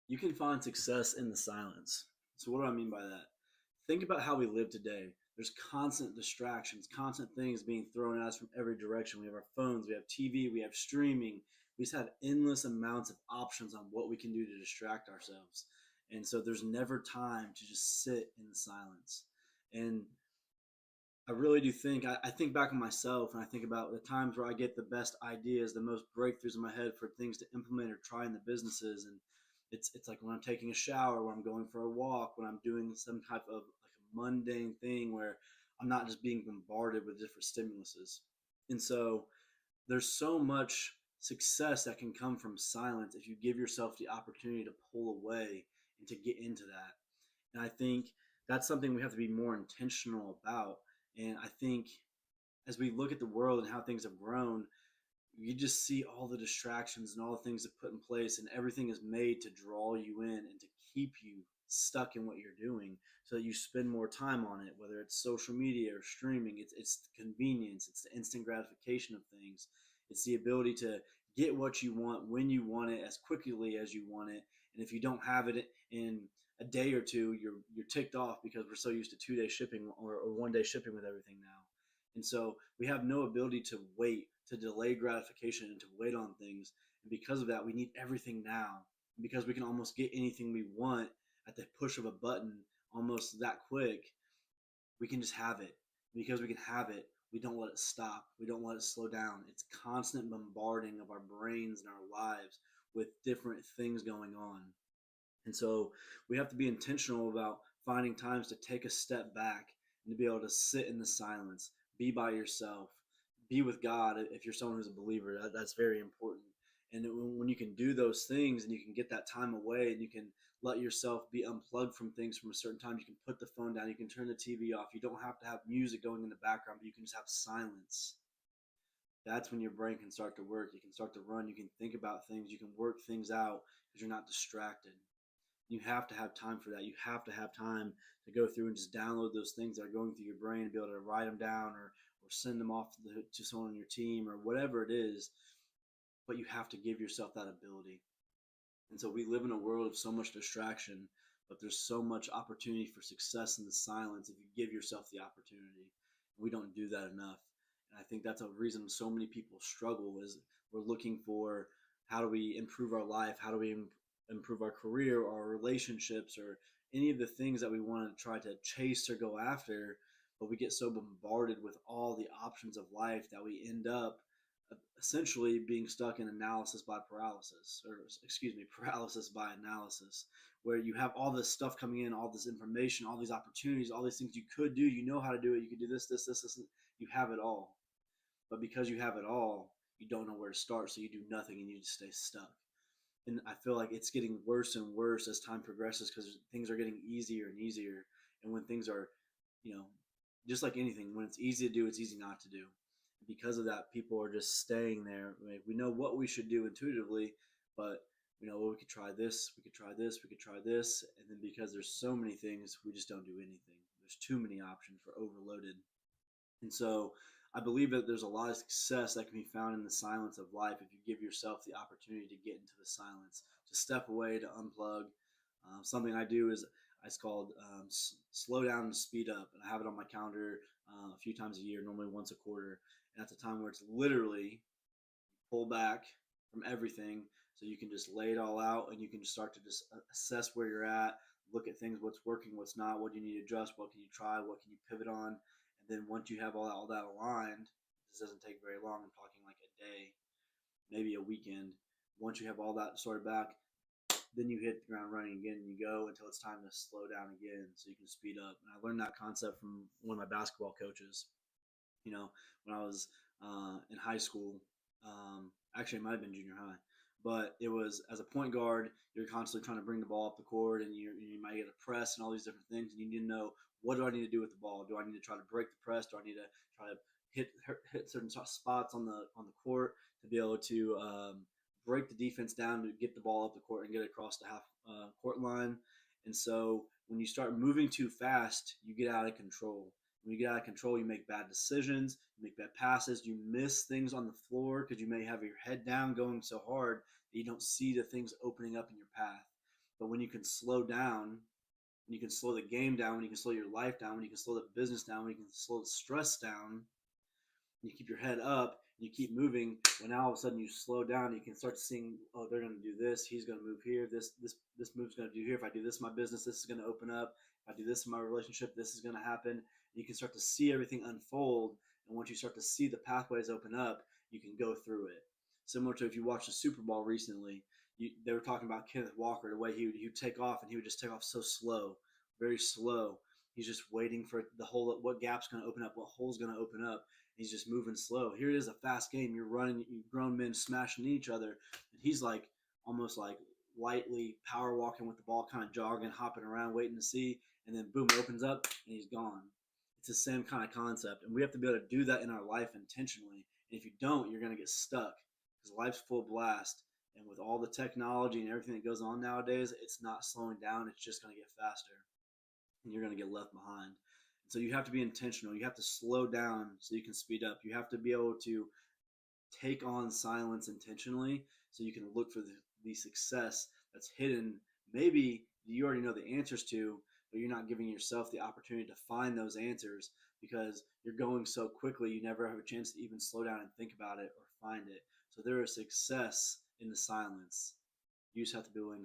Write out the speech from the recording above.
You can find success in the silence. So, what do I mean by that? Think about how we live today. There's constant distractions, constant things being thrown at us from every direction. We have our phones, we have TV, we have streaming. We just have endless amounts of options on what we can do to distract ourselves. And so, there's never time to just sit in the silence. And I really do think I think back on myself and I think about the times where I get the best ideas, the most breakthroughs in my head for things to implement or try in the businesses. And it's like when I'm taking a shower, when I'm going for a walk, when I'm doing some type of like a mundane thing where I'm not just being bombarded with different stimuluses. And so there's so much success that can come from silence if you give yourself the opportunity to pull away and to get into that. And I think that's something we have to be more intentional about. And I think as we look at the world and how things have grown, you just see all the distractions and all the things that put in place, and everything is made to draw you in and to keep you stuck in what you're doing so that you spend more time on it, whether it's social media or streaming. It's the convenience, it's the instant gratification of things, it's the ability to get what you want when you want it as quickly as you want it. And if you don't have it in a day or two, you're ticked off because we're so used to 2 day shipping or 1 day shipping with everything now. And so we have no ability to wait, to delay gratification, and to wait on things. And because of that, we need everything now. And because we can almost get anything we want at the push of a button almost that quick, we can just have it. Because we can have it, we don't let it stop. We don't let it slow down. It's constant bombarding of our brains and our lives with different things going on. And so we have to be intentional about finding times to take a step back and to be able to sit in the silence, be by yourself, be with God. If you're someone who's a believer, that's very important. And when you can do those things and you can get that time away and you can let yourself be unplugged from things from a certain time, you can put the phone down, you can turn the TV off. You don't have to have music going in the background, but you can just have silence. That's when your brain can start to work. You can start to run. You can think about things. You can work things out because you're not distracted. You have to have time for that. You have to have time to go through and just download those things that are going through your brain and be able to write them down or send them off to someone on your team or whatever it is. But you have to give yourself that ability. And so we live in a world of so much distraction, but there's so much opportunity for success in the silence if you give yourself the opportunity. We don't do that enough. And I think that's a reason so many people struggle is we're looking for how do we improve our life? How do we improve our career or our relationships or any of the things that we want to try to chase or go after, but we get so bombarded with all the options of life that we end up essentially being stuck in analysis by paralysis, or excuse me, paralysis by analysis, where you have all this stuff coming in, all this information, all these opportunities, all these things you could do. You know how to do it. You could do this. You have it all. But because you have it all, you don't know where to start. So you do nothing and you just stay stuck. And I feel like it's getting worse and worse as time progresses because things are getting easier and easier. And when things are, you know, just like anything, when it's easy to do, it's easy not to do. Because of that, people are just staying there. We know what we should do intuitively, but we know, well, we could try this, we could try this, we could try this. And then because there's so many things, we just don't do anything. There's too many options. We're overloaded. And so I believe that there's a lot of success that can be found in the silence of life if you give yourself the opportunity to get into the silence, to step away, to unplug. Something I do is it's called slow down and speed up, and I have it on my calendar a few times a year, normally once a quarter. And that's a time where it's literally pull back from everything, so you can just lay it all out, and you can just start to just assess where you're at, look at things, what's working, what's not, what do you need to adjust, what can you try, what can you pivot on, and then once you have all that aligned, this doesn't take very long. I'm talking like a day, maybe a weekend. Once you have all that sorted back, then you hit the ground running again and you go until it's time to slow down again so you can speed up. And I learned that concept from one of my basketball coaches. You know, when I was in high school, actually, it might have been junior high, but it was as a point guard, you're constantly trying to bring the ball up the court and you might get a press and all these different things. And you need to know, what do I need to do with the ball? Do I need to try to break the press? Do I need to try to hit certain spots on the court to be able to break the defense down to get the ball up the court and get it across the half court line? And so when you start moving too fast, you get out of control. When you get out of control, you make bad decisions, you make bad passes, you miss things on the floor because you may have your head down going so hard that you don't see the things opening up in your path. But when you can slow down, when you can slow the game down, when you can slow your life down, when you can slow the business down, when you can slow the stress down, you keep your head up, you keep moving. When now all of a sudden you slow down, you can start seeing, oh, they're going to do this. He's going to move here. This move's going to do here. If I do this in my business, this is going to open up. If I do this in my relationship, this is going to happen. You can start to see everything unfold, and once you start to see the pathways open up, you can go through it. Similar to if you watched the Super Bowl recently, they were talking about Kenneth Walker, the way he would take off, and he would just take off so slow, very slow. He's just waiting for the hole. What gap's going to open up? What hole's going to open up? He's just moving slow. Here it is, a fast game. You're running, you grown men smashing each other, and he's like almost like lightly power walking with the ball, kind of jogging, hopping around, waiting to see, and then boom, it opens up and he's gone. It's the same kind of concept, and we have to be able to do that in our life intentionally. And if you don't, you're going to get stuck because life's full blast. And with all the technology and everything that goes on nowadays, it's not slowing down. It's just going to get faster, and you're going to get left behind. So you have to be intentional. You have to slow down so you can speed up. You have to be able to take on silence intentionally so you can look for the success that's hidden. Maybe you already know the answers to, but you're not giving yourself the opportunity to find those answers because you're going so quickly, you never have a chance to even slow down and think about it or find it. So there is success in the silence. You just have to be willing to